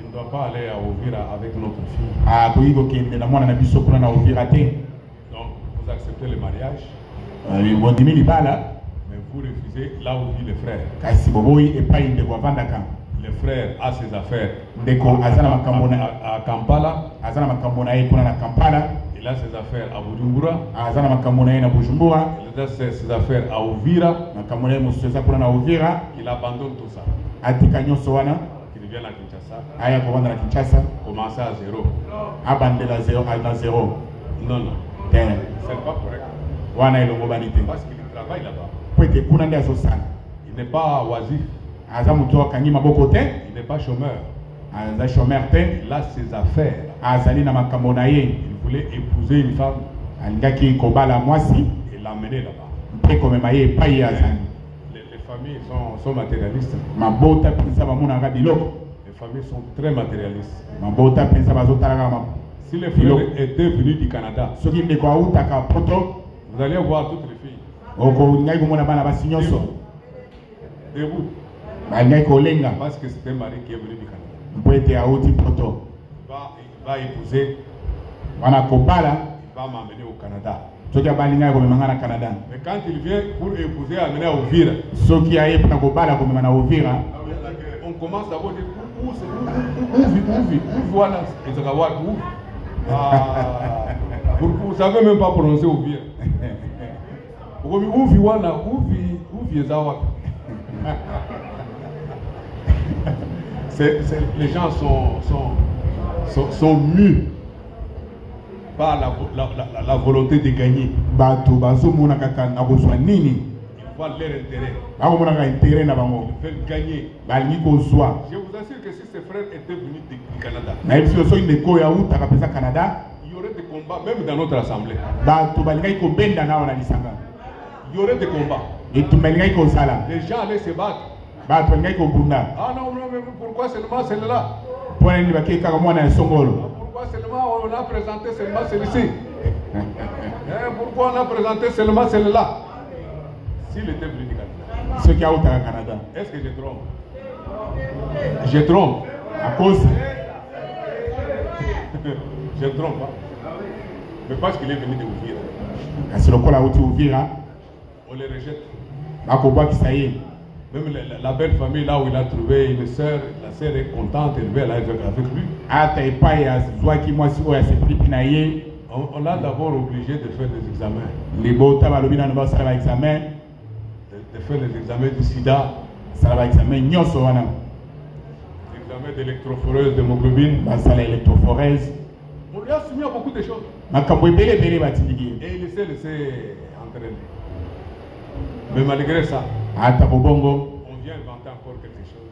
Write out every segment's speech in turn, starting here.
ne doit pas aller à Uvira avec notre fille. Donc, vous acceptez le mariage, mais vous refusez là où vit le frère. Le frère a ses affaires à Kampala. Il a ses affaires à Bujumbura. Il a ses affaires à Uvira. Il abandonne tout ça. Qu'il vienne à Kinshasa. Commencer à zéro. Non, non. C'est pas correct. Parce qu'il travaille là-bas. Il n'est pas oisif. Il n'est pas chômeur. Il a ses affaires. Il voulait épouser une femme et l'amener là-bas. Les familles sont matérialistes. Les familles sont très matérialistes. Si les frères étaient venus du Canada, vous allez voir toutes les filles. Debout. Parce que c'est un mari qui est venu du Canada. Il va épouser. Il va m'amener au Canada. Mais quand il vient pour épouser, amener à Uvira, on commence d'abord à dire où voilà. Vous ne savez même pas prononcer Uvira. Les gens sont mus par la volonté de gagner. Ils voient leur intérêt. Ils veulent gagner. Je vous assure que si ces frères étaient venus du Canada, il y aurait des combats, même dans notre assemblée. Il y aurait des combats. Les gens allaient se battre. Ah non, mais pourquoi seulement celle-là? Pourquoi seulement on a présenté seulement celui-ci? Pourquoi on a présenté seulement celle-là? S'il était venu du Canada, est-ce que je trompe? Je trompe. À cause. Je ne trompe pas. Mais parce qu'il est venu de Uvira. On les rejette. Même la belle famille, là où il a trouvé une sœur, la sœur est contente, elle veut aller avec lui. On l'a d'abord obligé de faire des examens. De faire les examens du sida, l'examen d'électrophoreuse, d'hémoglobine. On lui a soumis à beaucoup de choses. Et il s'est laissé entraîner. Mais malgré ça, on vient inventer encore quelque chose.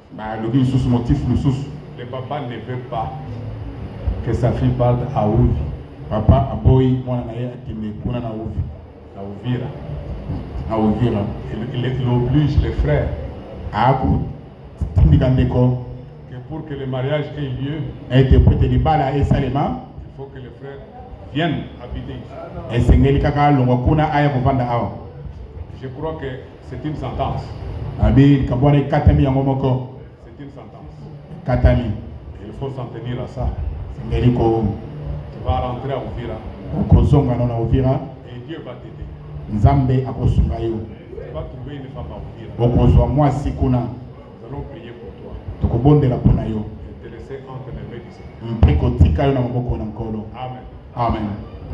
Le papa ne veut pas que sa fille parte à Uvira. Il oblige les frères que pour que le mariage ait lieu, il faut que les frères viennent habiter ici. Je crois que c'est une sentence. C'est une sentence. Il faut s'en tenir à ça. Tu vas rentrer à Uvira. Et Dieu va t'aider. Tu vas trouver une femme à Uvira. Nous allons prier pour toi. Et te laisser entre les mains du Seigneur. Amen. Amen.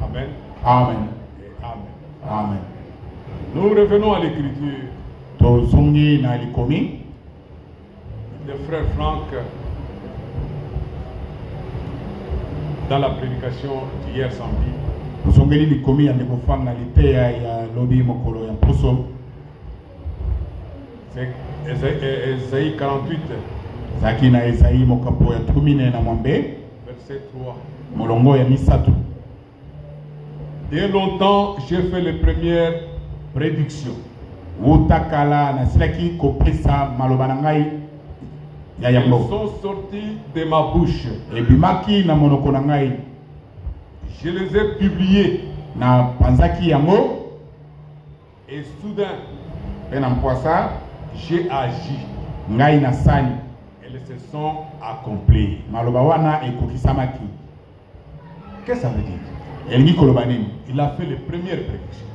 Amen. Amen. Et amen. Amen. Nous revenons à l'écriture. Le frère Franck, dans la prédication d'hier samedi, c'est Ésaïe 48, verset 3. Dès longtemps, j'ai fait les premières prédictions. Ils sont sortis de ma bouche. Je les ai publiés. Et soudain, j'ai agi. Et elles se sont accomplies. Qu'est-ce que ça veut dire? Il a fait les premières prédictions.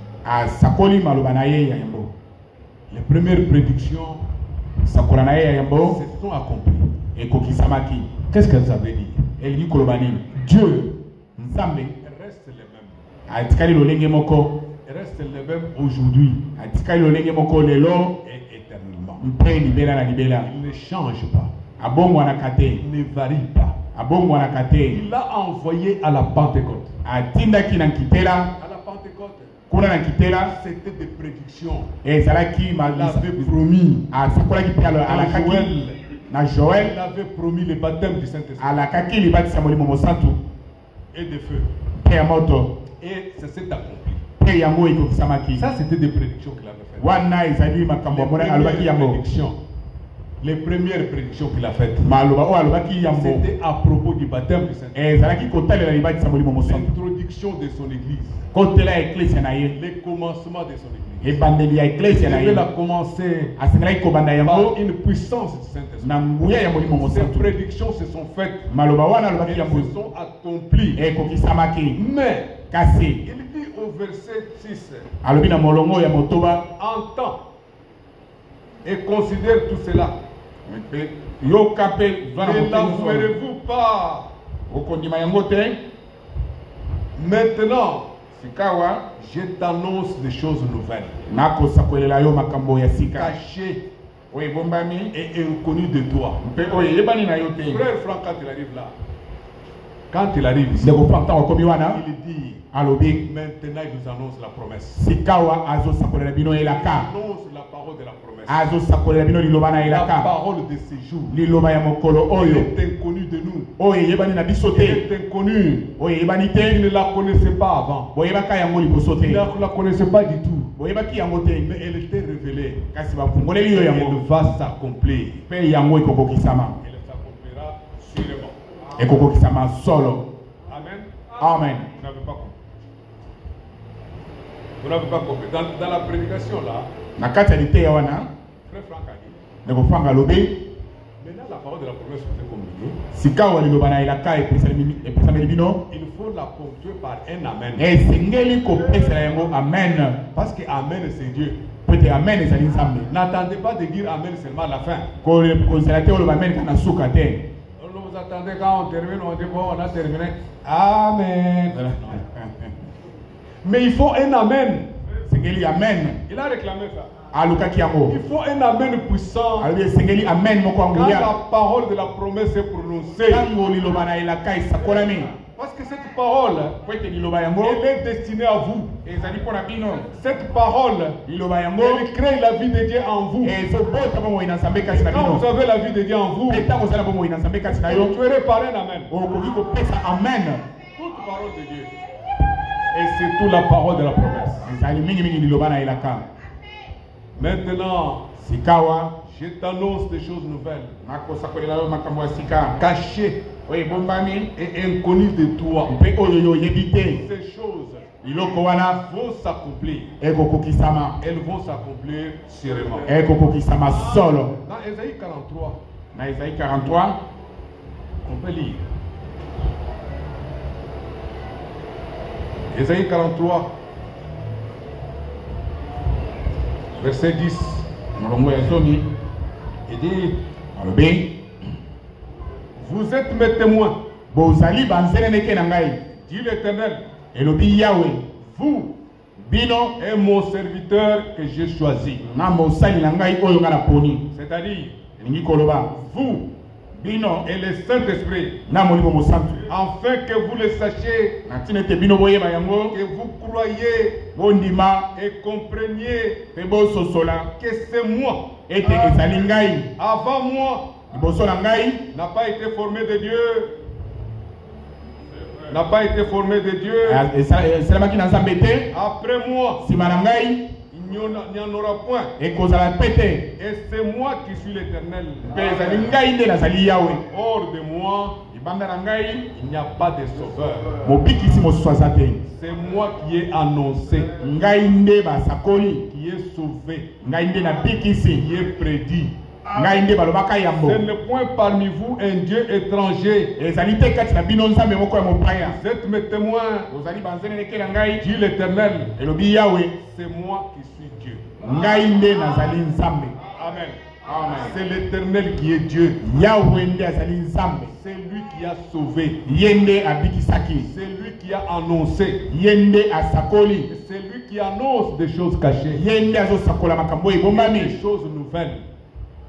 Les premières prédictions se sont accomplies. Qu'est-ce que ça veut dire? Dieu reste le même. Reste le même aujourd'hui et éternellement. Il ne change pas. Il ne varie pas. Il l'a envoyé à la Pentecôte. À la Pentecôte, c'était des prédictions. Il avait promis. Joël, il avait promis le baptême du Saint-Esprit et de feu. Et ça s'est accompli. Ça, c'était des prédictions qu'il avait faites. Les premières prédictions qu'il a faites, c'était à propos du baptême du Saint-Esprit. L'introduction de son église. Les commencements de son église. Il a commencé par une puissance du Saint-Esprit. Ces prédictions se sont faites. Elles se sont accomplies. Mais il dit au verset 6, entends et considère tout cela. Ne l'avouerez-vous pas? Maintenant, je t'annonce des choses nouvelles, cachées et inconnues de toi. Frère Franck, quand il arrive ici, il dit, maintenant il nous annonce la promesse. Il annonce la parole de la promesse. La parole de ces jours. Il est inconnu de nous. Il est inconnu. Il ne la connaissait pas avant. Il ne la connaissait pas du tout. Mais elle était révélée. Elle va s'accomplir. Elle s'accomplira sûrement. Amen. Amen. Vous n'avez pas compris. Dans la prédication là, frère Franck a dit, maintenant la parole de la promesse vous est communiquée. Il faut la ponctuer par un amen. Parce que amen c'est Dieu. N'attendez pas de dire amen seulement à la fin. Vous attendez quand on termine, on dit bon, on a terminé. Amen. Mais il faut un amen. Il a réclamé ça. Il faut un amen puissant. Quand la parole de la promesse est prononcée. Parce que cette parole, elle est destinée à vous. Cette parole, elle crée la vie de Dieu en vous. Quand vous avez la vie de Dieu en vous, vous tuerez par un amen. Toute parole de Dieu. Et c'est tout la parole de la promesse. Maintenant, je t'annonce des choses nouvelles, cachées et inconnues de toi. Ces choses vont s'accomplir. Elles vont s'accomplir sûrement. Dans Ésaïe 43, on peut lire. Ésaïe 43, verset 10. Il dit, vous êtes mes témoins, dit l'Éternel. Vous et mon serviteur que j'ai choisi. C'est-à-dire, vous et le Saint-Esprit, afin que vous le sachiez, que vous croyez et compreniez que c'est moi. Avant moi, n'a pas été formé de Dieu. N'a pas été formé de Dieu. Après moi, il n'y en aura point. Et c'est moi qui suis l'Éternel. Hors de moi, il n'y a pas de sauveur. C'est moi qui ai annoncé, qui ai sauvé, qui ai prédit. Ce n'est point parmi vous un Dieu étranger. Vous êtes mes témoins, dit l'Éternel. C'est moi qui suis Dieu. Amen. Amen. C'est l'Éternel qui est Dieu. C'est lui qui a sauvé. C'est lui qui a annoncé. C'est lui qui annonce des choses cachées. Des choses nouvelles.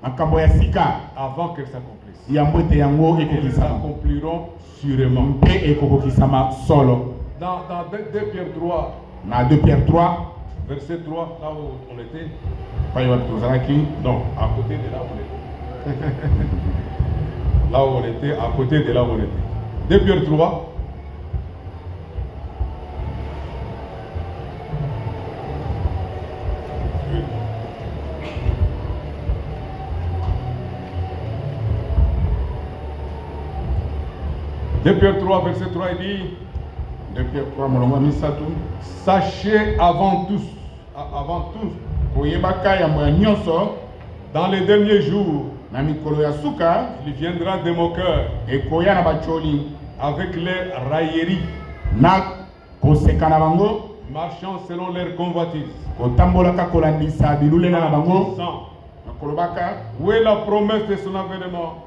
Avant qu'elles s'accomplissent. Elles s'accompliront sûrement. Dans 2 Pierre 3. 2 Pierre 3. Verset 3, là où on était. Non, à côté de là où on était. Là où on était, à côté de là où on était. 2 Pierre 3. Pierre 3, verset 3, il dit 2 Pierre 3, mon sachez avant tout, dans les derniers jours, il viendra de mon cœur avec leurs railleries, marchant selon leurs convoitises. Où est la promesse de son avènement?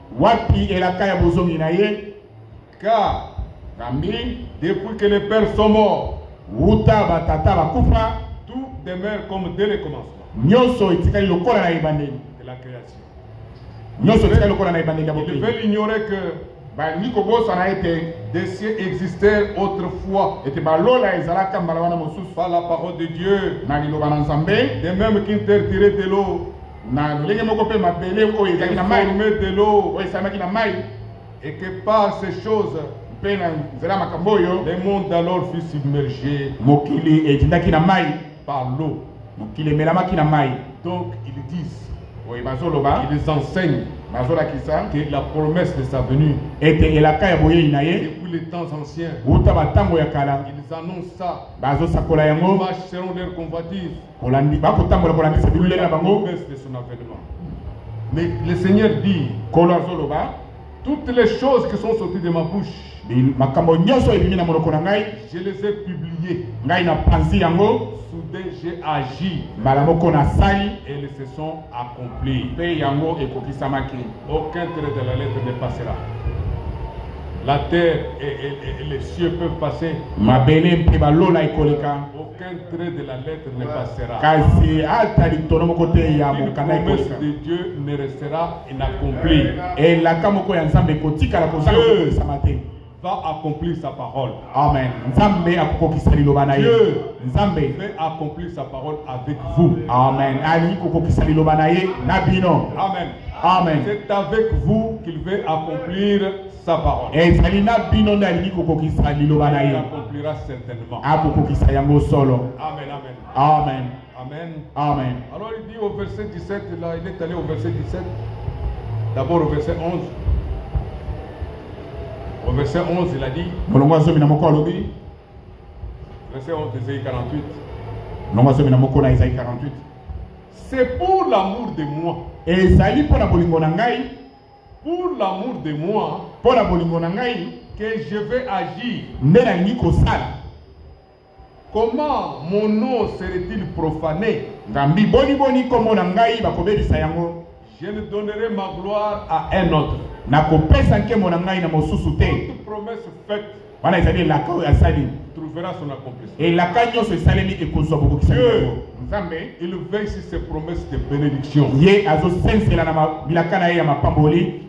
Car depuis que les pères sont morts, tout demeure comme dès le commencement de la création. Ils veulent ignorer que des cieux existaient autrefois par la parole de Dieu, de même qu'ils tirent de l'eau, formés de l'eau, et que par ces choses, le monde alors fut submergé par l'eau. Donc ils disent, ils enseignent que la promesse de sa venue depuis les temps anciens, ils annoncent ça. Ils marchent selon leurs convoitises, la promesse de son avènement. Mais le Seigneur dit, toutes les choses qui sont sorties de ma bouche, je les ai publiées. Soudain j'ai agi et elles se sont accomplies. Aucun trait de la lettre ne passera. La terre et les cieux peuvent passer. Aucun trait de la lettre ne passera. Une promesse de Dieu ne restera inaccomplie. Dieu va accomplir sa parole. Amen. Dieu fait accomplir sa parole avec vous. Amen. Amen. Amen. C'est avec vous qu'il veut accomplir sa parole. Il accomplira certainement. Amen. Amen. Amen. Amen. Amen. Alors il dit au verset 17, là, il est allé au verset 17. D'abord au verset 11. Au verset 11, il a dit. Verset 11 d'Ésaïe 48. C'est pour l'amour de moi. Pour l'amour de moi que je vais agir. Comment mon nom serait-il profané? Je ne donnerai ma gloire à un autre. Toute promesse faite trouvera son accomplissement. Dieu, il veille sur ses promesses de bénédiction.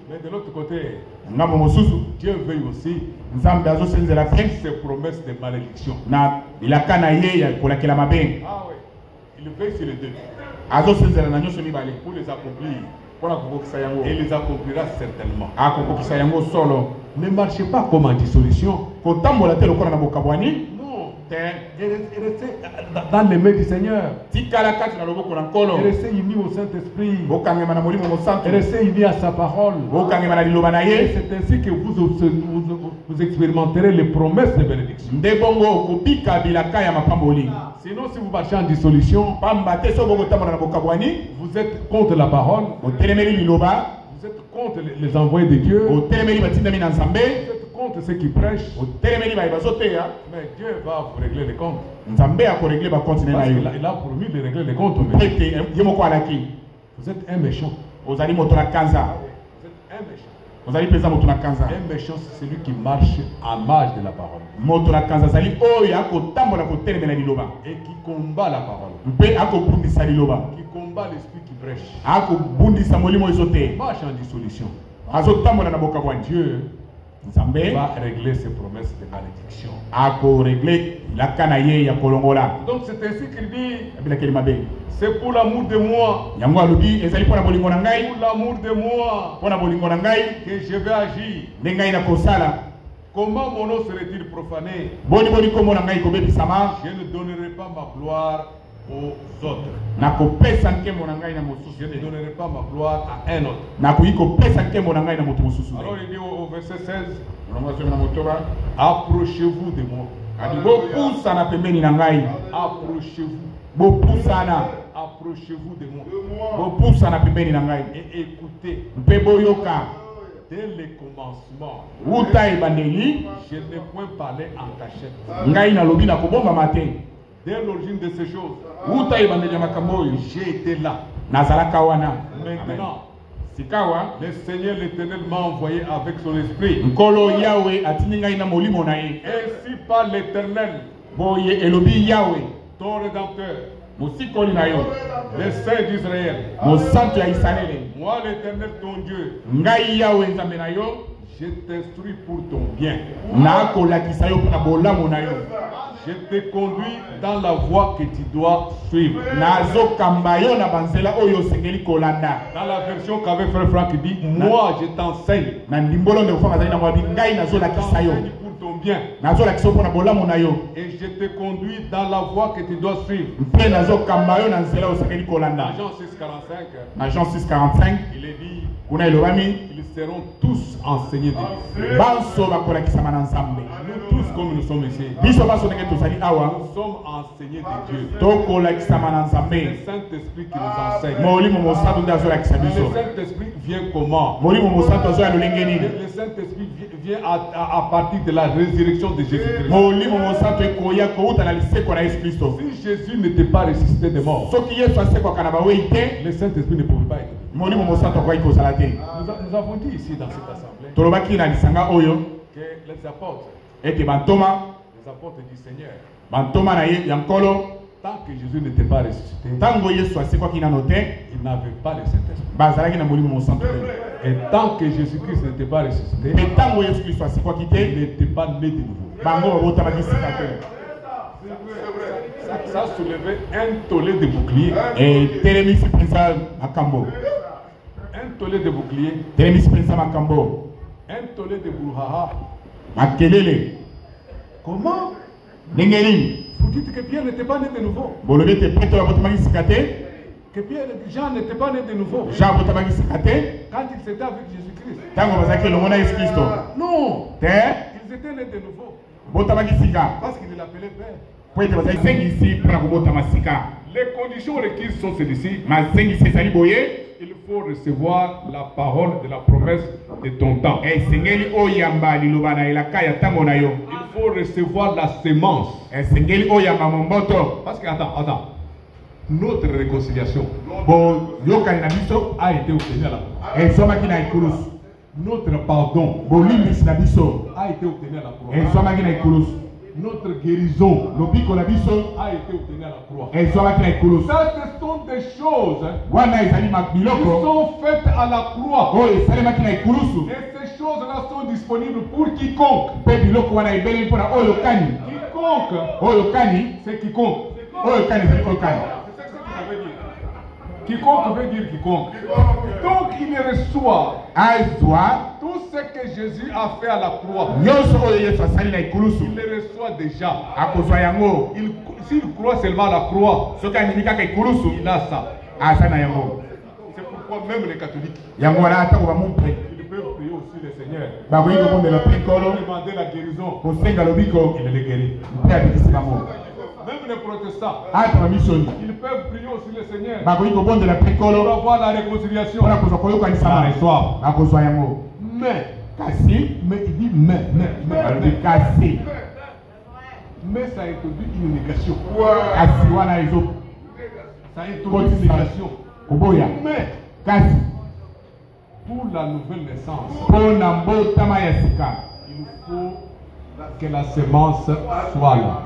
Mais de l'autre côté, Dieu veille aussi sur ses promesses de malédiction. Ah oui, il veille sur les deux pour les accomplir. Et les accomplira certainement. Ne marchez pas comme en dissolution. Non, Et restez dans les mains du Seigneur. Et restez unis au Saint-Esprit. Et restez unis à sa parole. Et c'est ainsi que vous expérimenterez les promesses de bénédiction. Sinon, si vous marchez en dissolution, vous êtes contre la parole. Vous êtes contre les envoyés de Dieu. Vous êtes contre ceux qui prêchent. Mais Dieu va vous régler les comptes. Parce qu'il a promis de régler les comptes. Vous êtes un méchant. Vous êtes un méchant. Un méchant, c'est celui qui marche en marge de la parole. Et qui combat la parole. Qui combat l'esprit qui prêche. Marche en dissolution. Dieu va régler ses promesses de malédiction. Donc c'est ainsi qu'il dit, c'est pour l'amour de moi, pour l'amour de moi que je vais agir. Comment mon nom serait-il profané? Je ne donnerai pas ma gloire aux autres. Je ne donnerai pas ma gloire à un autre. Alors il dit au verset 16, approchez-vous de moi. Approchez-vous de moi. Et écoutez. Dès le commencement, je n'ai point parlé en cachette. Dès l'origine de ces choses, j'ai été là. Maintenant, le Seigneur l'Éternel m'a envoyé avec son esprit. Ainsi par l'Éternel, ton Rédempteur, le Saint d'Israël, moi l'Éternel ton Dieu, je t'instruis pour ton bien. Je te conduis dans la voie que tu dois suivre. Dans la version qu'avait frère Franck, il dit, moi je t'enseigne. Pour ton bien. Et je te conduis dans la voie que tu dois suivre. Dans Jean 6,45, il est dit, ils seront tous enseignés de Dieu. Nous tous, comme nous sommes ici, nous sommes enseignés de Dieu. Le Saint-Esprit qui nous enseigne. Le Saint-Esprit vient comment? Le Saint-Esprit vient à partir de la résurrection de Jésus-Christ. Si Jésus n'était pas ressuscité des morts, le Saint-Esprit ne pouvait pas être. Nous avons dit ici dans cette assemblée que les apôtres du Seigneur, tant que Jésus n'était pas ressuscité, ils n'avaient pas le Saint-Esprit. Et tant que Jésus-Christ n'était pas ressuscité, il n'était pas né de nouveau. Ça soulevait un tollé de bouclier. Un tollé de bouclier. Un tollé de brouhaha. Comment? Vous dites que Pierre n'était pas né de nouveau. Que Pierre et Jean n'étaient pas nés de nouveau. Quand ils étaient avec Jésus-Christ. Non. Ils étaient nés de nouveau. Parce qu'il l'appelait Père. Les conditions requises sont celles-ci. Il faut recevoir la parole de la promesse de ton temps. Il faut recevoir la sémence. Parce que, attends. Notre réconciliation a été obtenue à la croix. Notre pardon a été obtenu à la croix. Notre guérison a été obtenue à la croix. Ça, ce sont des choses qui sont faites à la croix. Et ces choses-là sont disponibles pour quiconque. Quiconque, c'est quiconque. Quiconque veut dire quiconque. Donc il reçoit tout ce que Jésus a fait à la croix. Il le reçoit déjà. S'il croit seulement à la croix, il a ça. C'est pourquoi même les catholiques, ils peuvent prier aussi le Seigneur. Demander la guérison. Il les guérit. Même les protestants, ils peuvent prier aussi le Seigneur pour avoir la réconciliation. Mais il dit mais ça introduit une négation. Ça introduit une négation. Mais pour la nouvelle naissance, il faut que la semence soit là.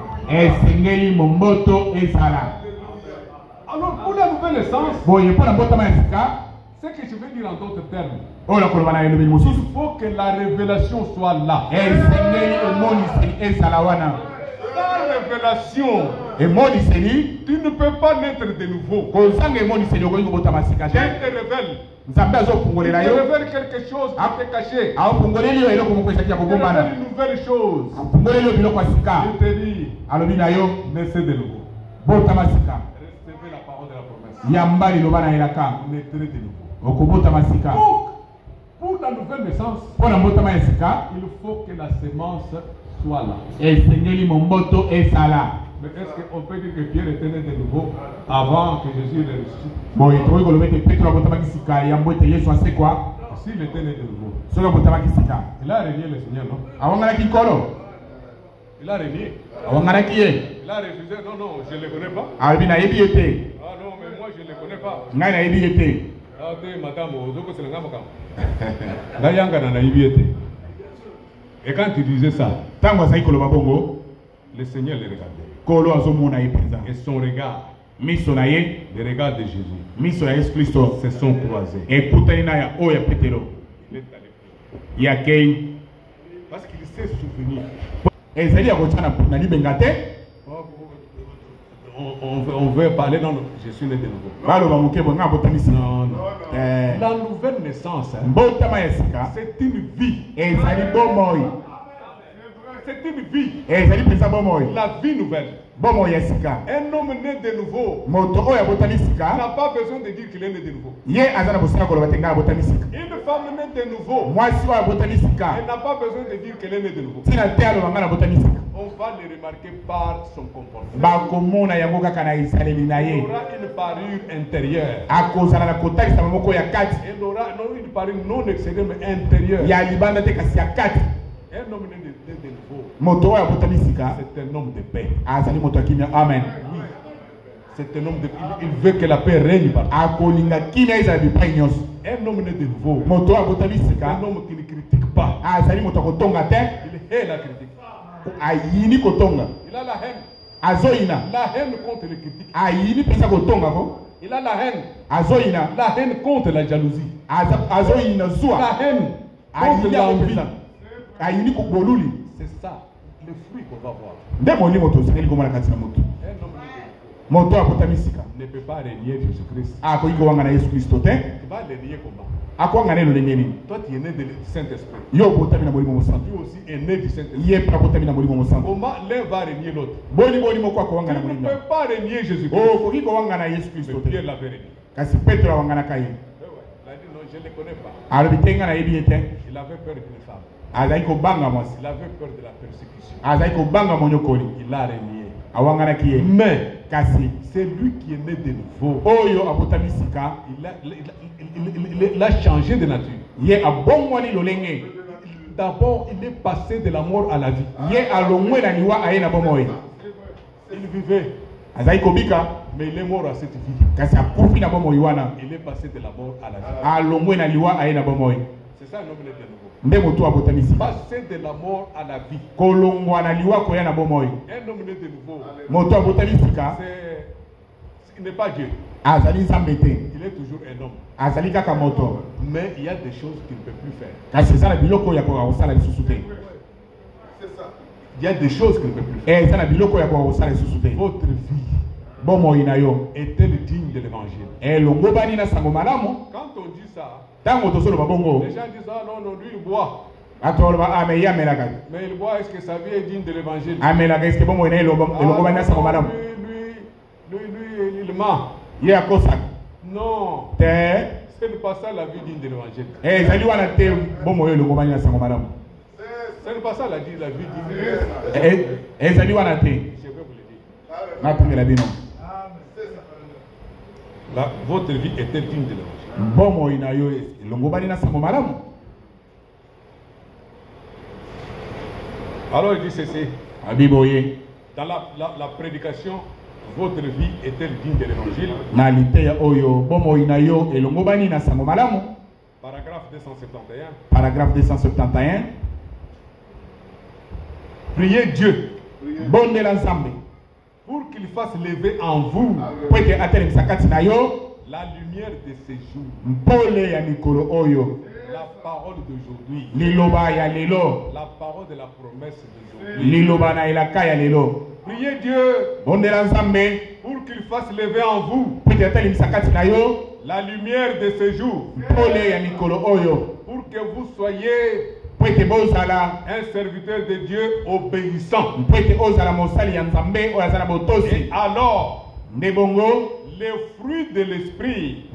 Alors pour la nouvelle naissance, ce que je veux dire en d'autres termes, il faut que la révélation soit là. La révélation, tu ne peux pas naître de nouveau. Dieu te révèle. Il te révèle quelque chose qui était caché. Il te révèle une nouvelle chose. Il te dit, naissez de nouveau. Recevez la parole de la promesse. Naîtrez de nouveau. Donc, pour la nouvelle naissance, il faut que la semence soit là. Mais est-ce qu'on peut dire que Pierre était né de nouveau avant que Jésus le ressuscite? S'il était né de nouveau, il a régné le Seigneur, non? Il a régné. Il a refusé. Non, non, je ne le connais pas. Ah non, mais moi je ne le connais pas. Et quand il disait ça, le Seigneur le regardait. Et son regard, le regard de Jésus, se sont croisés. Il est allé. Parce qu'il s'est souvenu. On veut parler, non, je suis né de nouveau. Non, non. La nouvelle naissance, c'est une vie. C'est une vie. La vie nouvelle. Un homme né de nouveau n'a pas besoin de dire qu'il est né de nouveau. Une femme née de nouveau, elle n'a pas besoin de dire qu'elle est née de nouveau. On va le remarquer par son comportement. Il aura une parure intérieure. Elle aura une parure non extérieure mais intérieure. Un homme né de nouveau, c'est un homme de paix. Amen. Oui. C'est un homme de paix. Il veut que la paix règne partout. Un homme né de nouveau, un homme qui ne critique pas. Il hait la critique. Il a la haine. La haine contre les critiques. Il a la haine. La haine contre la jalousie. La haine contre l'envie. C'est ça, le fruit qu'on va voir. Un homme ne peut pas régner Jésus-Christ. Il va le régner comment? Toi tu es né du Saint-Esprit. Lui aussi est né du Saint-Esprit. Comment l'un va régner l'autre? Tu ne peux pas régner Jésus-Christ. Mais Pierre l'avait régné. Il a dit non, je ne le connais pas. Il avait peur d'une femme. Il avait peur de la persécution. Il a régné. Mais c'est lui qui est né de nouveau. Il a changé de nature. D'abord, il est passé de la mort à la vie. Il vivait. Mais il est mort à cette vie. Il est passé de la mort à la vie. C'est ça un homme né de nouveau. Passer de la mort à la vie. Un homme né de nouveau, il n'est pas Dieu. Il est toujours un homme. Mais il y a des choses qu'il ne peut plus faire. C'est ça. Il y a des choses qu'il ne peut plus faire. Votre vie est-elle digne de l'évangile? Quand on dit ça, les gens disent ah non, lui il boit. Mais il boit, est-ce que sa vie est digne de l'évangile? Lui, il ment. Non. Ce n'est pas ça la vie digne de l'évangile. Ce n'est pas ça la vie digne de l'évangile. Je vais vous le dire. Votre vie est-elle digne de l'évangile? Alors il dit ceci. Dans la prédication, votre vie est-elle digne de l'évangile? Paragraphe 271. Paragraphe 271. Priez Dieu pour qu'il fasse lever en vous la lumière de ces jours, la parole d'aujourd'hui, la parole de la promesse d'aujourd'hui. Priez Dieu pour qu'il fasse lever en vous la lumière de ces jours, pour que vous soyez un serviteur de Dieu obéissant. Et alors, les fruits de l'esprit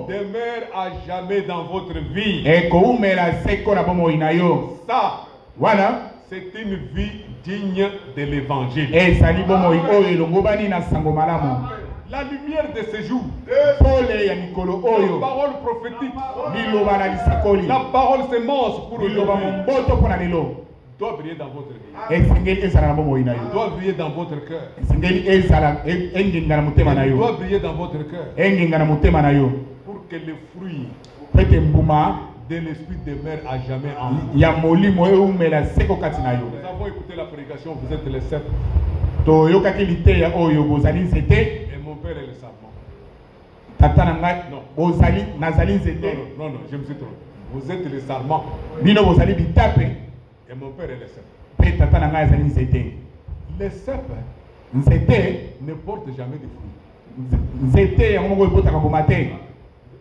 demeurent à jamais dans votre vie. Ça, c'est une vie digne de l'évangile. La lumière de ces jours, la parole prophétique, la parole sémence pour aujourd'hui doit briller dans votre vie. Doit briller dans votre cœur. Doit briller dans votre cœur. Pour que les fruits de l'esprit demeurent à jamais en vous. Nous avons écouté la prédication, vous êtes les sept. Et mon père est le serment. Non, je me suis trompé. Vous êtes les serments. Et mon père est le serment. Les cèpes ne portent jamais de fruits.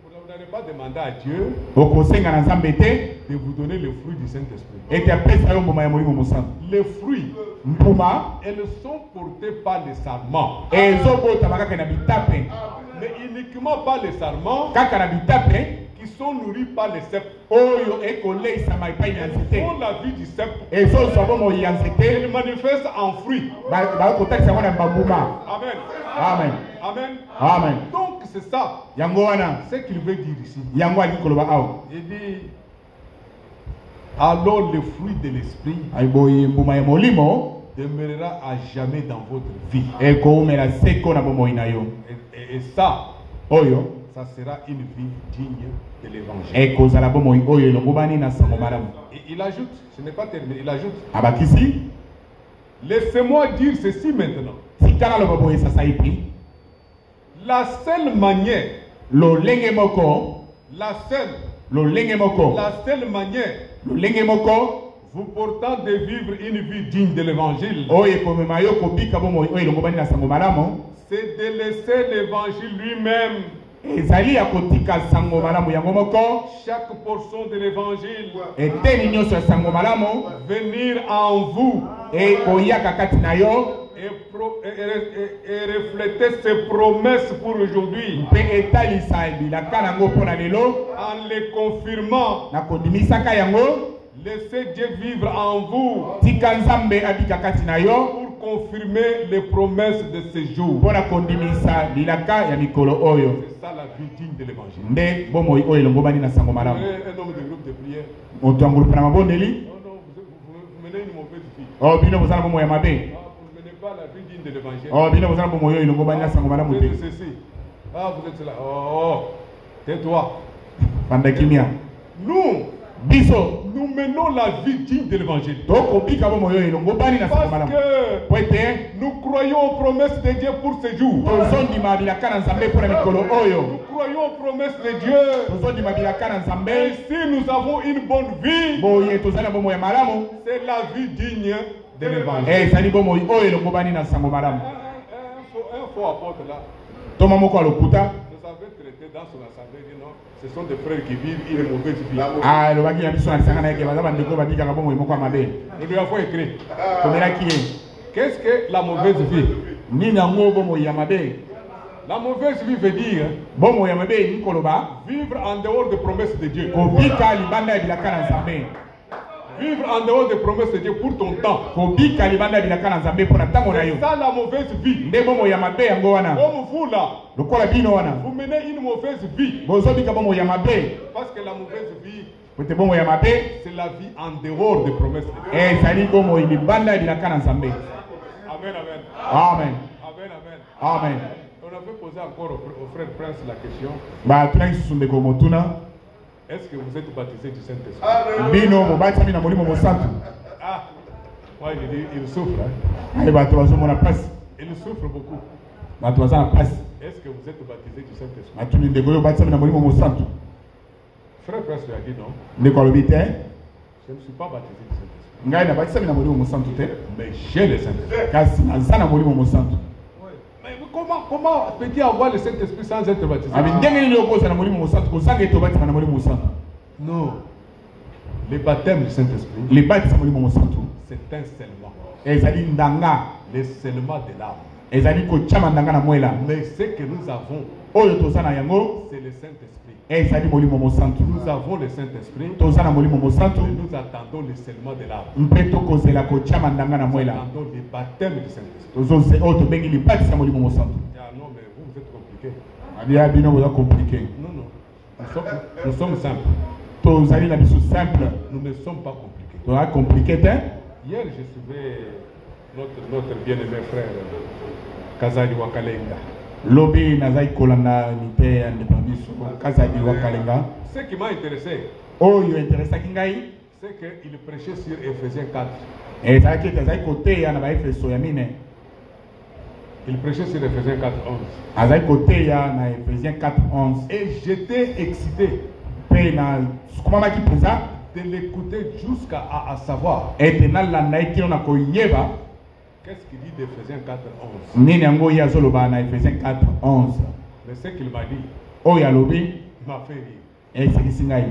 Vous n'allez pas demander à Dieu de vous donner le fruit du Saint-Esprit. Les fruits, elles sont portées par les sarments. Mais uniquement par les sarments qui sont nourris par les cèpes. Ils font la vie du cèpe. Ils manifestent en fruits. Amen. Amen. Amen. Amen. Donc c'est ça. Ce qu'il veut dire ici. Il dit alors le fruit de l'esprit demeurera à jamais dans votre vie. Et ça, ça sera une vie digne de l'évangile. Et il ajoute, ce n'est pas terminé, il ajoute, laissez-moi dire ceci maintenant. La seule manière, la seule manière vous portant de vivre une vie digne de l'évangile, c'est de laisser l'évangile lui-même, chaque portion de l'évangile, venir en vous et refléter ses promesses pour aujourd'hui, en les confirmant. Laissez Dieu vivre en vous pour confirmer les promesses de ces jours. C'est ça la vie digne de l'évangile. Un homme de groupe de prière. Non, vous menez une mauvaise vie. Vous ne menez pas la vie digne de l'évangile. Vous êtes ceci. Vous êtes là. Tais-toi. Nous menons la vie digne de l'évangile. Parce que nous croyons aux promesses de Dieu pour ce jour. Nous croyons aux promesses de Dieu. Et si nous avons une bonne vie, c'est la vie digne de l'évangile. faux apôtre là, Thomas Moko Lokuta. nous avait traité dans son assemblée, dit non, ce sont des frères qui vivent une mauvaise vie. Ah, le Baki Yabison Alsangana qui va d'abord de Koba Bika Gabon et Moko Amabe. Nous lui avons écrit. Comme là qui est. Qu'est-ce que la mauvaise vie? Ni Nango Bomo Yamabe. La mauvaise vie veut dire Bomo Yamabe Nikoloba. vivre en dehors des promesses de Dieu. Kobika Libanda Bilakana Nzambe. Vivre en dehors des promesses de Dieu pour ton temps. Kobika Libanda Bilakana Nzambe pour Natango na yo. C'est ça la mauvaise vie. Nde Bomo Yamabe yango wana. Comme vous là, Lokola bino wana. vous menez une mauvaise vie. Bozo bika Bomo Yamabe. Parce que la mauvaise vie, Pote Bomo Yamabe. c'est la vie en dehors des promesses de Dieu. Zali Bomo Libanda Bilakana Nzambe. Amen, amen. Amen. Amen, amen. Amen. On avait posé encore au frère Prince la question. Ba tunaki sunde ko motuna. Est-ce que vous êtes baptisé du Saint-Esprit? Bino mobati mina molimo mosantu. Ah, ouais, il souffre. Hein? Ay bato bazomo na passe. Il souffre beaucoup. Bato baza na passe. Est-ce que vous êtes baptisé du Saint-Esprit? Atuni ndeko yo bati mina molimo mosantu. Frère Prince lui a dit non. Ndeko alobi te. Je ne suis pas baptisé du Saint-Esprit. Ngai na bati mina molimo mosantu te. Mais j'ai le Saint-Esprit. Kasi naza na molimo mosantu. Mais comment peut-il avoir le Saint-Esprit sans être baptisé? Abi ndenge nini okoza na molimo mosantu kozanga ete obati na molimo mosantu. Non. Le baptême du Saint-Esprit, Le bati sa molimo mosantu. c'est un scellement. Ezali ndanga. Le scellement de l'âme. Ezali kochama ndanga na mwela. Mais ce que nous avons, Oyo toza na yango. c'est le Saint-Esprit. Ezali molimo mosantu. Nous avons le Saint-Esprit. Toza na molimo mosantu. Et nous attendons le scellement de l'âme. Mpe tokozela kochama ndanga na Nous mwela. attendons le baptême du Saint-Esprit. Tozoze oyo tobengi libati sa molimo mosantu. Ah non, mais vous êtes compliqué. Adia bino boza compliqué. Non, non. Nous sommes simples. Tozali na biso simple. Nous ne sommes pas compliqués. Toza compliqué te. Hier, je suivais notre bien-aimé frère Kazali Wakalenga. Lobi nazai kolanda mite ya biso Kazali Wakalenga. Ce qui m'a intéressé, Oyo interesaki ngai. c'est qu'il prêchait sur Ephésiens 4. Ezalaki ete azali koteya na baefeso ya mine. Il prêchait sur Ephésiens 4, 11. Azali koteya na Ephésiens 4:11. Et j'étais excité Mpe na sukumamaki mpenza de l'écouter jusqu'à savoir ete nalanda ye kino na koyeba qu'est-ce qu'il dit d'Ephésiens 4, 11. nini yango ye azoloba na Ephésiens 4:11. Mais ce qu'il m'a dit Oyo alobi m'a fait rire. esekisi ngai.